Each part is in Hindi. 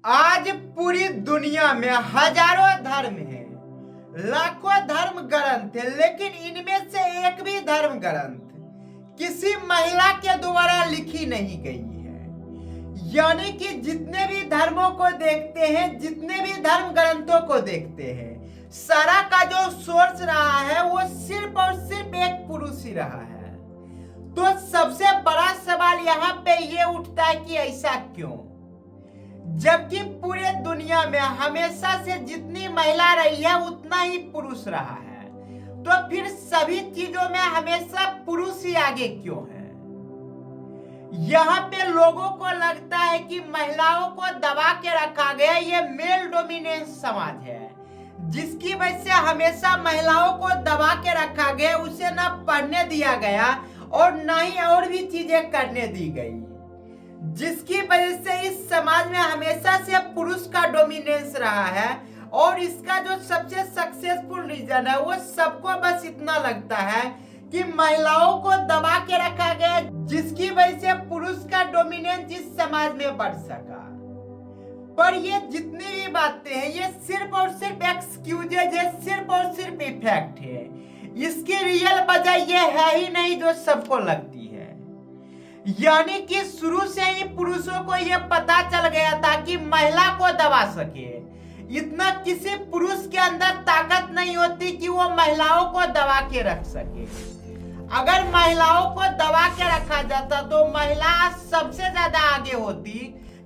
आज पूरी दुनिया में हजारों धर्म हैं, लाखों धर्म ग्रंथ हैं, लेकिन इनमें से एक भी धर्म ग्रंथ किसी महिला के द्वारा लिखी नहीं गई है। यानी कि जितने भी धर्मों को देखते हैं, जितने भी धर्म ग्रंथों को देखते हैं, सारा का जो सोर्स रहा है वो सिर्फ और सिर्फ एक पुरुष ही रहा है। तो सबसे बड़ा सवाल यहाँ पे ये उठता है कि ऐसा क्यों, जबकि पूरे दुनिया में हमेशा से जितनी महिला रही है उतना ही पुरुष रहा है। तो फिर सभी चीजों में हमेशा पुरुष ही आगे क्यों है? यहाँ पे लोगों को लगता है कि महिलाओं को दबा के रखा गया, ये मेल डोमिनेंस समाज है, जिसकी वजह से हमेशा महिलाओं को दबा के रखा गया, उसे ना पढ़ने दिया गया और ना ही और भी चीजें करने दी गई, जिसकी वजह से इस समाज में हमेशा से पुरुष का डोमिनेंस रहा है। और इसका जो सबसे सक्सेसफुल रीजन है वो सबको बस इतना लगता है कि महिलाओं को दबा के रखा गया, जिसकी वजह से पुरुष का डोमिनेंस इस समाज में बढ़ सका। पर ये जितनी भी बातें हैं ये सिर्फ और सिर्फ एक्सक्यूजेज है, सिर्फ और सिर्फ इफेक्ट है। इसकी रियल वजह ये है ही नहीं जो सबको लगती है। यानी कि शुरू से ही पुरुषों को यह पता चल गया था कि महिला को दबा सके, इतना किसी पुरुष के अंदर ताकत नहीं होती कि वो महिलाओं को दबा के रख सके। अगर महिलाओं को दबा के रखा जाता तो महिला सबसे ज्यादा आगे होती,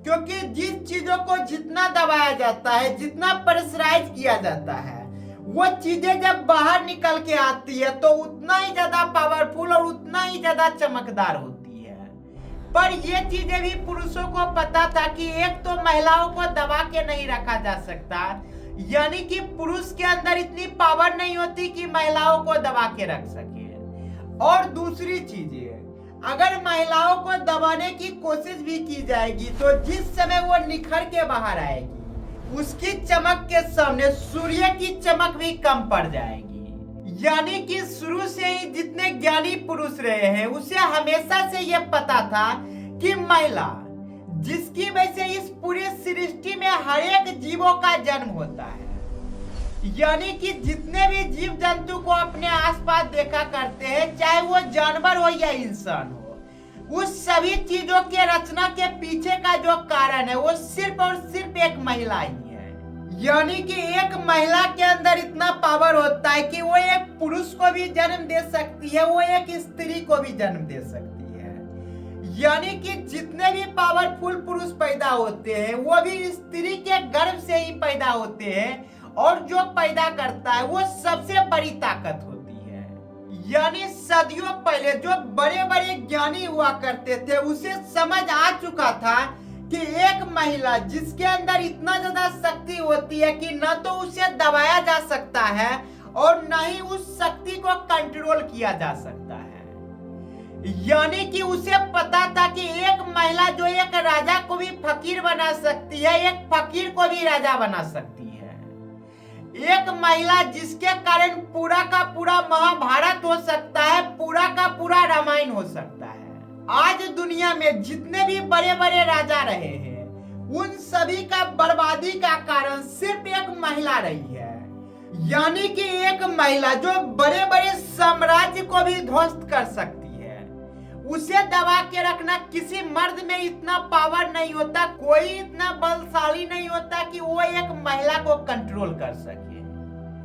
क्योंकि जिस चीजों को जितना दबाया जाता है, जितना प्रेशराइज किया जाता है, वो चीजें जब बाहर निकल के आती है तो उतना ही ज्यादा पावरफुल और उतना ही ज्यादा चमकदार होती है। पर ये चीजें भी पुरुषों को पता था कि एक तो महिलाओं को दबा के नहीं रखा जा सकता, यानी कि पुरुष के अंदर इतनी पावर नहीं होती कि महिलाओं को दबा के रख सके। और दूसरी चीजें, अगर महिलाओं को दबाने की कोशिश भी की जाएगी तो जिस समय वो निखर के बाहर आएगी, उसकी चमक के सामने सूर्य की चमक भी कम पड़ जाएगी। यानी कि शुरू से ही जितने ज्ञानी पुरुष रहे हैं उसे हमेशा से यह पता था कि महिला, जिसकी वजह से इस पूरी सृष्टि में हर एक जीवों का जन्म होता है, यानी कि जितने भी जीव जंतु को अपने आसपास देखा करते हैं, चाहे वो जानवर हो या इंसान हो, उस सभी चीजों के रचना के पीछे का जो कारण है वो सिर्फ और सिर्फ एक महिला ही है। यानी कि एक महिला के अंदर इतना पावर होता है कि वो एक पुरुष को भी जन्म दे सकती है, वो एक स्त्री को भी जन्म दे सकती है। यानी कि जितने भी पावरफुल पुरुष पैदा होते हैं वो भी स्त्री के गर्भ से ही पैदा होते हैं, और जो पैदा करता है वो सबसे बड़ी ताकत होती है। यानी सदियों पहले जो बड़े बड़े ज्ञानी हुआ करते थे उसे समझ आ चुका था कि एक महिला जिसके अंदर इतना ज्यादा शक्ति होती है कि न तो उसे दबाया जा सकता है और न ही उस शक्ति को कंट्रोल किया जा सकता है। यानी कि उसे पता था कि एक महिला जो एक राजा को भी फकीर बना सकती है, एक फकीर को भी राजा बना सकती है। एक महिला जिसके कारण पूरा का पूरा महाभारत हो सकता है, पूरा का पूरा रामायण हो सकता है। आज दुनिया में जितने भी बड़े बड़े राजा रहे हैं उन सभी का बर्बादी का कारण सिर्फ एक महिला रही है। यानी कि एक महिला जो बड़े बड़े साम्राज्य को भी ध्वस्त कर सकती है, उसे दबा के रखना किसी मर्द में इतना पावर नहीं होता, कोई इतना बलशाली नहीं होता कि वो एक महिला को कंट्रोल कर सके।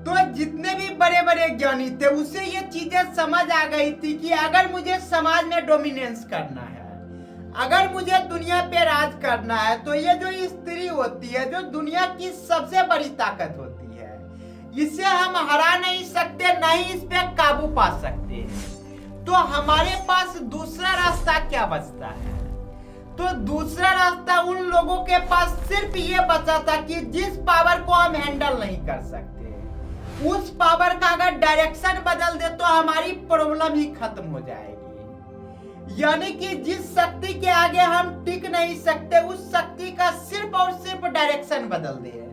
तो जितने भी बड़े बड़े ज्ञानी थे उसे ये चीजें समझ आ गई थी कि अगर मुझे समाज में डोमिनेंस करना है, अगर मुझे दुनिया पे राज करना है, तो ये जो स्त्री होती है, जो दुनिया की सबसे बड़ी ताकत होती है, इसे हम हरा नहीं सकते, न ही इस पे काबू पा सकते। तो हमारे पास दूसरा रास्ता क्या बचता है? तो दूसरा रास्ता उन लोगों के पास सिर्फ ये बचा था कि जिस पावर को हम हैंडल नहीं कर सकते, उस पावर का अगर डायरेक्शन बदल दे तो हमारी प्रॉब्लम ही खत्म हो जाएगी। यानी कि जिस शक्ति के आगे हम टिक नहीं सकते, उस शक्ति का सिर्फ और सिर्फ डायरेक्शन बदल दे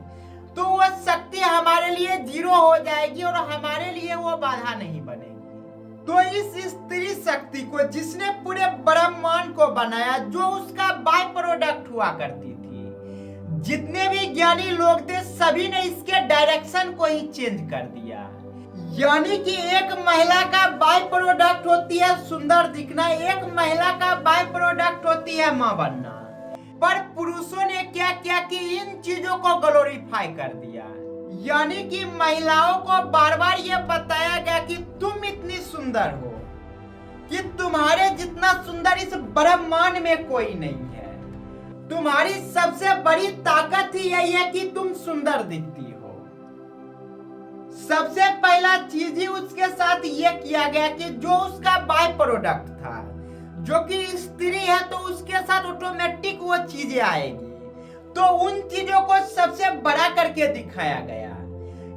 तो वो शक्ति हमारे लिए जीरो हो जाएगी और हमारे लिए वो बाधा नहीं बनेगी। तो इस स्त्री शक्ति को जिसने पूरे ब्रह्मांड को बनाया, जो उसका बाय प्रोडक्ट हुआ करती थी, जितने भी ज्ञानी लोग थे सभी ने इसके डायरेक्शन को ही चेंज कर दिया। यानी कि एक महिला का बाय प्रोडक्ट होती है सुंदर दिखना, एक महिला का बाय प्रोडक्ट होती है मां बनना। पर पुरुषों ने क्या किया कि इन चीजों को ग्लोरीफाई कर दिया। यानी कि महिलाओं को बार बार ये बताया गया कि तुम इतनी सुंदर हो कि तुम्हारे जितना सुंदर इस ब्रह्मांड में कोई नहीं है। तुम्हारी सबसे बड़ी ताकत ही यही है कि तुम सुंदर दिखती हो। सबसे पहला चीज ही उसके साथ ये किया गया कि जो उसका बाय प्रोडक्ट था, जो कि स्त्री है तो उसके साथ ऑटोमेटिक वो चीजें आएगी, तो उन चीजों को सबसे बड़ा करके दिखाया गया।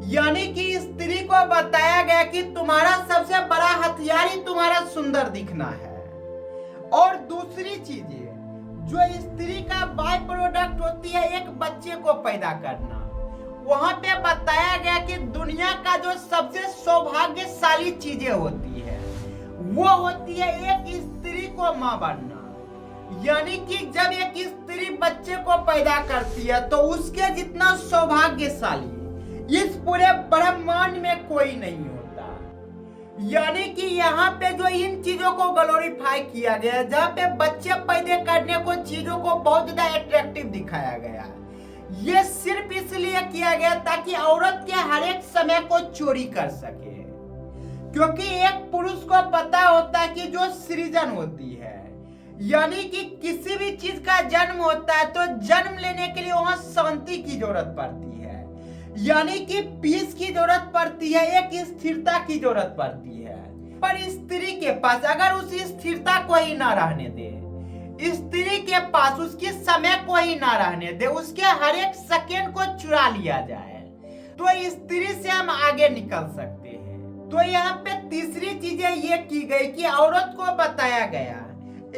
यानी कि स्त्री को बताया गया कि तुम्हारा सबसे बड़ा हथियार ही तुम्हारा सुंदर दिखना है। और दूसरी चीजें जो स्त्री का बाय प्रोडक्ट होती है एक बच्चे को पैदा करना, वहां पे बताया गया कि दुनिया का जो सबसे सौभाग्यशाली चीजें होती है वो होती है एक स्त्री को मां बनना। यानी कि जब एक स्त्री बच्चे को पैदा करती है तो उसके जितना सौभाग्यशाली इस पूरे ब्रह्मांड में कोई नहीं होता। यानी कि यहाँ पे जो इन चीजों को ग्लोरीफाई किया गया, जहाँ पे बच्चे पैदा करने को चीजों को बहुत ज्यादा अट्रैक्टिव दिखाया गया, ये सिर्फ इसलिए किया गया ताकि औरत के हर एक समय को चोरी कर सके। क्योंकि एक पुरुष को पता होता है कि जो सृजन होती है, यानी कि किसी भी चीज का जन्म होता है तो जन्म लेने के लिए वहां शांति की जरूरत पड़ती है, यानी कि पीस की जरूरत पड़ती है, एक स्थिरता की जरूरत पड़ती है। पर स्त्री के पास अगर उस स्थिरता को ही ना रहने दे, स्त्री के पास उसके समय को ही ना रहने दे, उसके हर एक सेकेंड को चुरा लिया जाए, तो स्त्री से हम आगे निकल सकते हैं। तो यहाँ पे तीसरी चीजें ये की गई कि औरत को बताया गया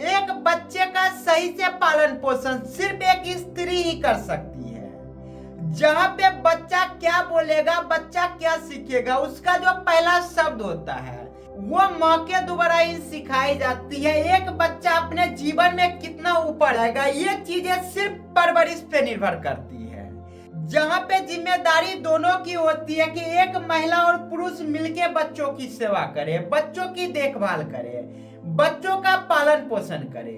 एक बच्चे का सही से पालन पोषण सिर्फ एक स्त्री ही कर सकती है। जहाँ पे बच्चा क्या बोलेगा, बच्चा क्या सीखेगा, उसका जो पहला शब्द होता है वो माँ के द्वारा ही सिखाई जाती है। एक बच्चा अपने जीवन में कितना ऊपर आएगा ये चीजें सिर्फ परवरिश पे निर्भर करती है। जहाँ पे जिम्मेदारी दोनों की होती है कि एक महिला और पुरुष मिलके बच्चों की सेवा करे, बच्चों की देखभाल करे, बच्चों का पालन पोषण करे।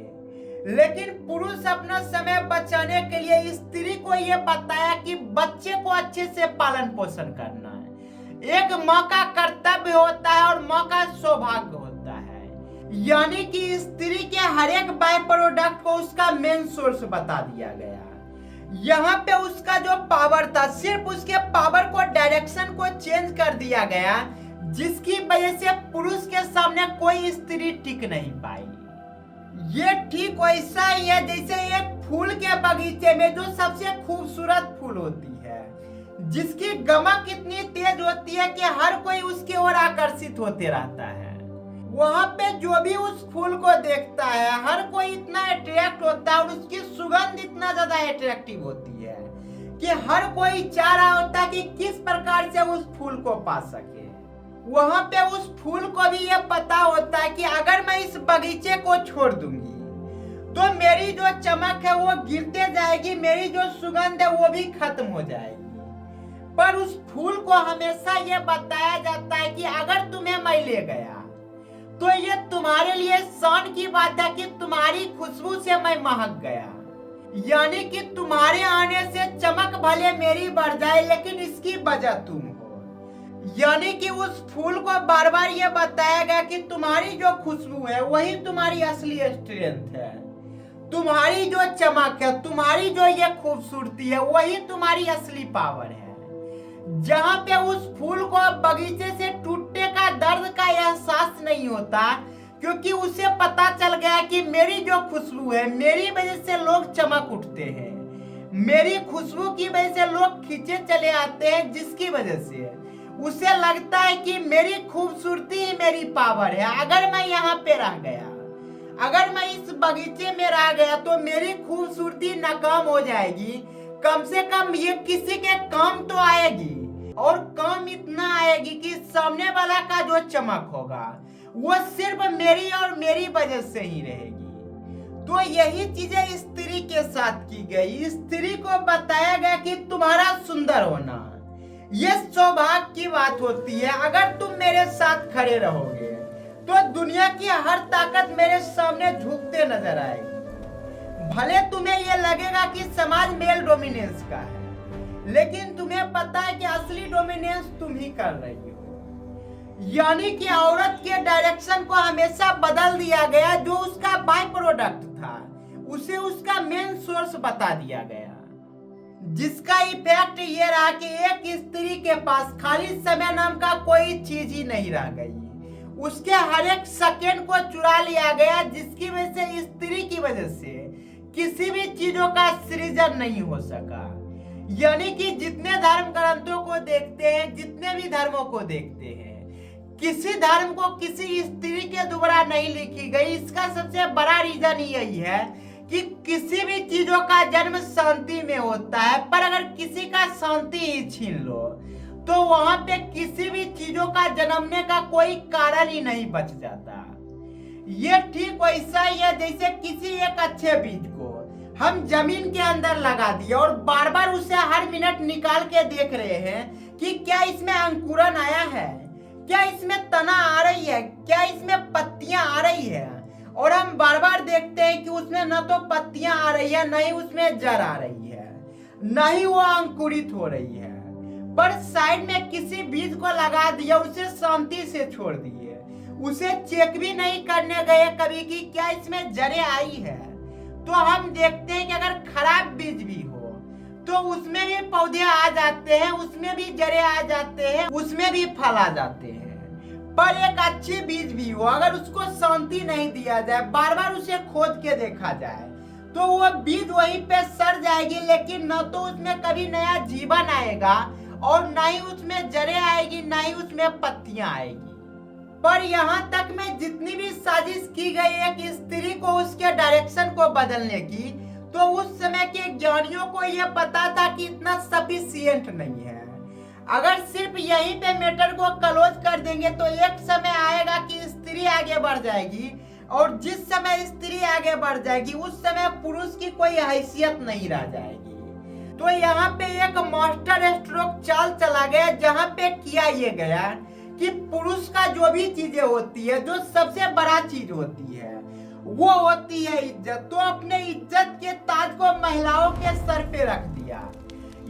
लेकिन पुरुष अपना समय बचाने के लिए स्त्री को यह बताया कि बच्चे को अच्छे से पालन पोषण करना है, एक माँ का कर्तव्य होता है और माँ का सौभाग्य होता है। यानी कि स्त्री के हर एक बाय प्रोडक्ट को उसका मेन सोर्स बता दिया गया। यहाँ पे उसका जो पावर था सिर्फ उसके पावर को डायरेक्शन को चेंज कर दिया गया, जिसकी वजह से पुरुष के सामने कोई स्त्री टिक नहीं पाई। ये ठीक वैसा ही है जैसे एक फूल के बगीचे में जो सबसे खूबसूरत फूल होती है, जिसकी गमक इतनी तेज होती है कि हर कोई उसकी ओर आकर्षित होते रहता है। वहाँ पे जो भी उस फूल को देखता है हर कोई इतना अट्रैक्ट होता है और उसकी सुगंध इतना ज्यादा अट्रैक्टिव होती है कि हर कोई चाह रहा होता है कि किस प्रकार से उस फूल को पा सके। वहाँ पे उस फूल को भी ये पता होता है कि अगर मैं इस बगीचे को छोड़ दूंगी तो मेरी जो चमक है वो गिरते जाएगी, मेरी जो सुगंध है वो भी खत्म हो जाएगी। पर उस फूल को हमेशा ये बताया जाता है कि अगर तुम्हें मैं ले गया तो ये तुम्हारे लिए शान की बात है कि तुम्हारी खुशबू से मैं महक गया। यानी कि तुम्हारे आने से चमक भले मेरी बढ़ जाए लेकिन इसकी वजह तुम हो। यानी कि उस फूल को बार बार ये बताया गया कि तुम्हारी जो खुशबू है वही तुम्हारी असली स्ट्रेंथ है, तुम्हारी जो चमक है, तुम्हारी जो ये खूबसूरती है वही तुम्हारी असली पावर है। जहाँ पे उस फूल को बगीचे से टूटने का दर्द का एहसास नहीं होता, क्योंकि उसे पता चल गया कि मेरी जो खुशबू है मेरी वजह से लोग चमक उठते हैं, मेरी खुशबू की वजह से लोग खींचे चले आते हैं, जिसकी वजह से उसे लगता है कि मेरी खूबसूरती ही मेरी पावर है। अगर मैं यहाँ पे रह गया, अगर मैं इस बगीचे में रह गया तो मेरी खूबसूरती नाकाम हो जाएगी, कम से कम ये किसी के काम तो आएगी, और काम इतना आएगी कि सामने वाला का जो चमक होगा वो सिर्फ मेरी और मेरी वजह से ही रहेगी। तो यही चीजें स्त्री के साथ की गई। स्त्री को बताया गया कि तुम्हारा सुंदर होना ये सौभाग्य की बात होती है। अगर तुम मेरे साथ खड़े रहोगे तो दुनिया की हर ताकत मेरे सामने झुकते नजर आएगी। भले तुम्हें ये लगेगा कि समाज मेल डोमिनेंस का है, लेकिन तुम्हें पता है कि असली डोमिनेंस तुम ही कर रही हो। यानी कि औरत के डायरेक्शन को हमेशा बदल दिया गया। जो उसका बाय प्रोडक्ट था उसे उसका मेन सोर्स बता दिया गया, जिसका इफेक्ट ये रहा कि एक स्त्री के पास खाली समय नाम का कोई चीज ही नहीं रह गई। उसके हर एक सेकेंड को चुरा लिया गया, जिसकी वजह से स्त्री की वजह से किसी भी चीजों का सृजन नहीं हो सका। यानी कि जितने धर्म ग्रंथों को देखते हैं, जितने भी धर्मों को देखते हैं, किसी धर्म को किसी स्त्री के द्वारा नहीं लिखी गई। इसका सबसे बड़ा रीजन यही है कि किसी भी चीजों का जन्म शांति में होता है, पर अगर किसी का शांति ही छीन लो तो वहां पे किसी भी चीजों का जन्मने का कोई कारण ही नहीं बच जाता। ये ठीक वैसा ही है जैसे किसी एक अच्छे बीज को हम जमीन के अंदर लगा दिए और बार बार उसे हर मिनट निकाल के देख रहे हैं कि क्या इसमें अंकुरन आया है, क्या इसमें तना आ रही है, क्या इसमें पत्तियां आ रही है। और हम बार बार देखते हैं कि उसमें न तो पत्तियां आ रही है, न ही उसमें जड़ आ रही है, न ही वो अंकुरित हो रही है। पर साइड में किसी बीज को लगा दिया, उसे शांति से छोड़ दिए, उसे चेक भी नहीं करने गए कभी कि क्या इसमें जड़ें आई है। तो हम देखते हैं कि अगर खराब बीज भी हो तो उसमें भी पौधे आ जाते हैं, उसमें भी जड़ें आ जाते हैं, उसमें भी फल आ जाते हैं। पर एक अच्छी बीज भी हो, अगर उसको शांति नहीं दिया जाए, बार बार उसे खोद के देखा जाए, तो वो बीज वहीं पे सड़ जाएगी, लेकिन न तो उसमें कभी नया जीवन आएगा और न ही उसमें जड़ें आएगी, न ही उसमें पत्तियां आएगी। पर यहाँ तक में जितनी भी साजिश की गई एक स्त्री को उसके डायरेक्शन को बदलने की, तो उस समय के ज्ञानियों को यह पता था कि इतना सफिशिएंट नहीं है। अगर सिर्फ यहीं पे मैटर को क्लोज कर देंगे तो एक समय आएगा कि स्त्री आगे बढ़ जाएगी, और जिस समय स्त्री आगे बढ़ जाएगी उस समय पुरुष की कोई हैसियत नहीं रह जाएगी। तो यहाँ पे एक मास्टर स्ट्रोक चाल चला गया, जहाँ पे किया ये गया कि पुरुष का जो भी चीजें होती है, जो सबसे बड़ा चीज होती है वो होती है इज्जत। तो अपने इज्जत के ताज को महिलाओं के सर पे रख दिया।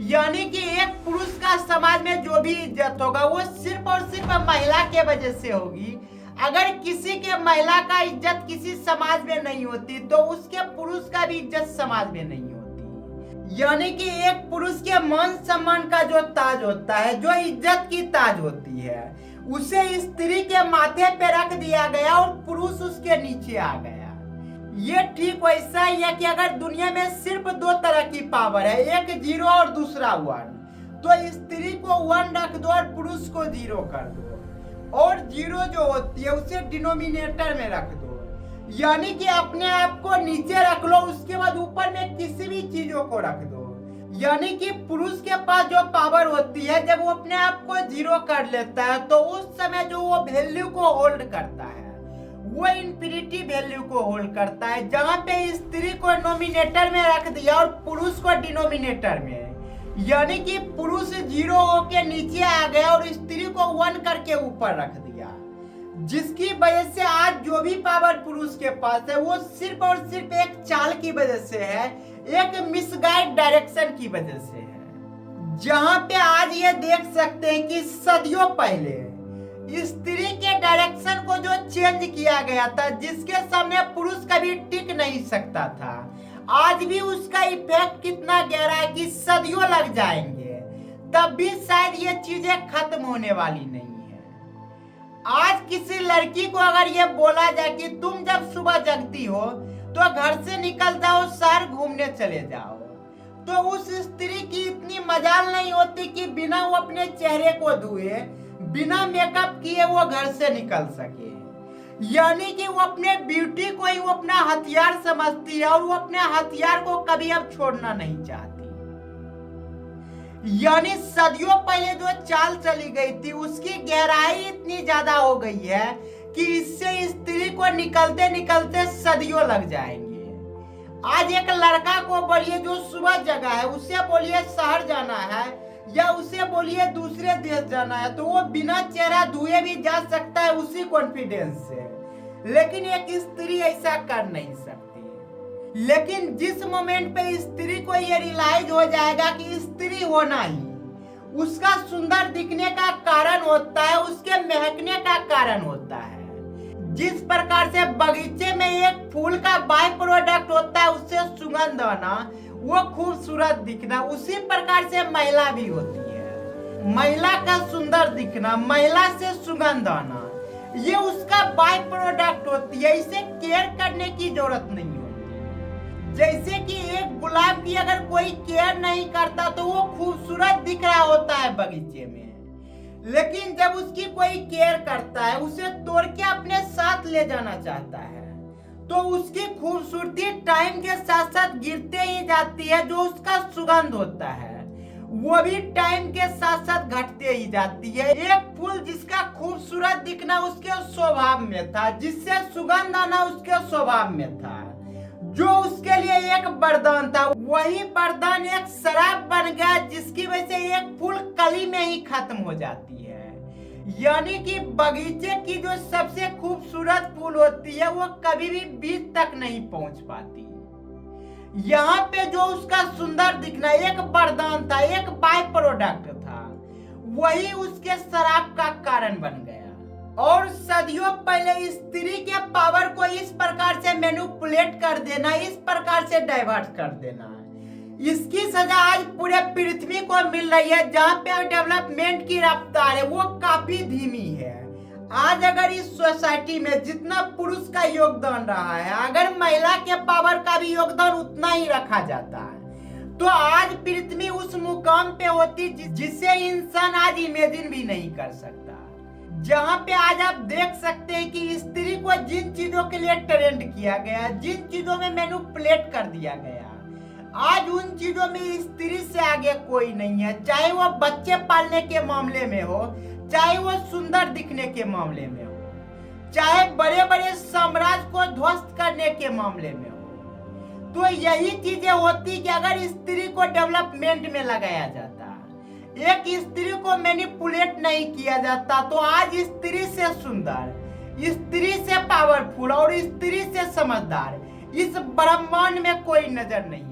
यानी कि एक पुरुष का समाज में जो भी इज्जत होगा वो सिर्फ और सिर्फ महिला के वजह से होगी। अगर किसी के महिला का इज्जत किसी समाज में नहीं होती तो उसके पुरुष का भी इज्जत समाज में नहीं होती। यानी कि एक पुरुष के मान सम्मान का जो ताज होता है, जो इज्जत की ताज होती है, उसे स्त्री के माथे पे रख दिया गया और पुरुष उसके नीचे आ गया। ये ठीक वैसा ही है कि अगर दुनिया में सिर्फ दो तरह की पावर है, एक 0 और दूसरा 1, तो स्त्री को 1 रख दो और पुरुष को 0 कर दो, और 0 जो होती है उसे डिनोमिनेटर में रख दो। यानी कि अपने आप को नीचे रख लो, उसके बाद ऊपर में किसी भी चीजों को रख दो। यानी कि पुरुष के पास जो पावर होती है, जब वो अपने आप को 0 कर लेता है तो उस समय जो वो वैल्यू को होल्ड करता है वो इंफिनिटी वैल्यू को होल्ड करता है। जहां पे स्त्री को नोमिनेटर में रख दिया और पुरुष को डिनोमिनेटर में, यानी कि पुरुष 0 होके नीचे आ गया और स्त्री को 1 करके ऊपर रख दिया, जिसकी वजह से आज जो भी पावर पुरुष के पास है वो सिर्फ और सिर्फ एक चाल की वजह से है, एक मिसगाइड डायरेक्शन की वजह से है। जहां पे आज ये देख सकते हैं कि सदियों पहले स्त्री के डायरेक्शन को जो चेंज किया गया था, जिसके सामने पुरुष कभी टिक नहीं सकता था, आज भी उसका इफेक्ट कितना गहरा है कि सदियों लग जाएंगे तब भी शायद ये चीजें खत्म होने वाली नहीं है। आज किसी लड़की को अगर ये बोला जाए कि तुम जब सुबह जगती हो तो घर से निकल जाओ, शहर घूमने चले जाओ, तो उस स्त्री की इतनी मजाल नहीं होती कि बिना वो अपने चेहरे को धोए, बिना मेकअप किए वो घर से निकल सके। यानी कि वो अपने ब्यूटी को ही वो अपना हथियार समझती है और वो अपने हथियार को कभी अब छोड़ना नहीं चाहती। यानी सदियों पहले जो चाल चली गई थी उसकी गहराई इतनी ज्यादा हो गई है कि इससे स्त्री को निकलते निकलते सदियों लग जाएंगे। आज एक लड़का को बोलिए जो सुबह जगा है, उससे बोलिए शहर जाना है या उसे बोलिए दूसरे देश जाना है, तो वो बिना चेहरा धुए भी जा सकता है उसी कॉन्फिडेंस से। लेकिन एक स्त्री ऐसा कर नहीं सकती। लेकिन जिस मोमेंट पे स्त्री को ये रियलाइज हो जाएगा कि स्त्री होना ही उसका सुंदर दिखने का कारण होता है, उसके महकने का कारण होता है। जिस प्रकार से बगीचे में एक फूल का बाय प्रोडक्ट होता है उससे सुगंध आना, वो खूबसूरत दिखना, उसी प्रकार से महिला भी होती है। महिला का सुंदर दिखना, महिला से सुगंध आना, ये उसका बाय प्रोडक्ट होती है। इसे केयर करने की जरूरत नहीं होती। जैसे कि एक गुलाब की अगर कोई केयर नहीं करता तो वो खूबसूरत दिख रहा होता है बगीचे में, लेकिन जब उसकी कोई केयर करता है, उसे तोड़ के अपने साथ ले जाना चाहता है, तो उसकी खूबसूरती टाइम के साथ साथ गिरते ही जाती है। जो उसका सुगंध होता है वो भी टाइम के साथ साथ घटते ही जाती है। एक फूल जिसका खूबसूरत दिखना उसके स्वभाव में था, जिससे सुगंध आना उसके स्वभाव में था, जो उसके लिए एक वरदान था, वही वरदान एक शराब बन गया, जिसकी वजह से एक फूल कली में ही खत्म हो जाती है। यानी कि बगीचे की जो सबसे खूबसूरत फूल होती है वो कभी भी बीज तक नहीं पहुंच पाती। यहाँ पे जो उसका सुंदर दिखना एक वरदान था, एक बाय प्रोडक्ट था, वही उसके शराब का कारण बन गया। और सदियों पहले स्त्री के पावर को इस प्रकार से मैनिपुलेट कर देना, इस प्रकार से डाइवर्ट कर देना, इसकी सजा आज पूरे पृथ्वी को मिल रही है। जहाँ पे डेवलपमेंट की रफ्तार है वो काफी धीमी है। आज अगर इस सोसाइटी में जितना पुरुष का योगदान रहा है, अगर महिला के पावर का भी योगदान उतना ही रखा जाता है, तो आज पृथ्वी उस मुकाम पे होती जिसे इंसान आज इमेजिन भी नहीं कर सकता। जहाँ पे आज आप देख सकते हैं कि स्त्री को जिन चीजों के लिए ट्रेंड किया गया, जिन चीजों में मैनिपुलेट कर दिया गया, आज उन चीजों में स्त्री से आगे कोई नहीं है। चाहे वो बच्चे पालने के मामले में हो, चाहे वो सुंदर दिखने के मामले में हो, चाहे बड़े बड़े साम्राज्य को ध्वस्त करने के मामले में हो। तो यही चीजें होती कि अगर स्त्री को डेवलपमेंट में लगाया जाता, एक स्त्री को मैनिपुलेट नहीं किया जाता, तो आज स्त्री से सुंदर, स्त्री से पावरफुल और स्त्री से समझदार इस ब्रह्मांड में कोई नजर नहीं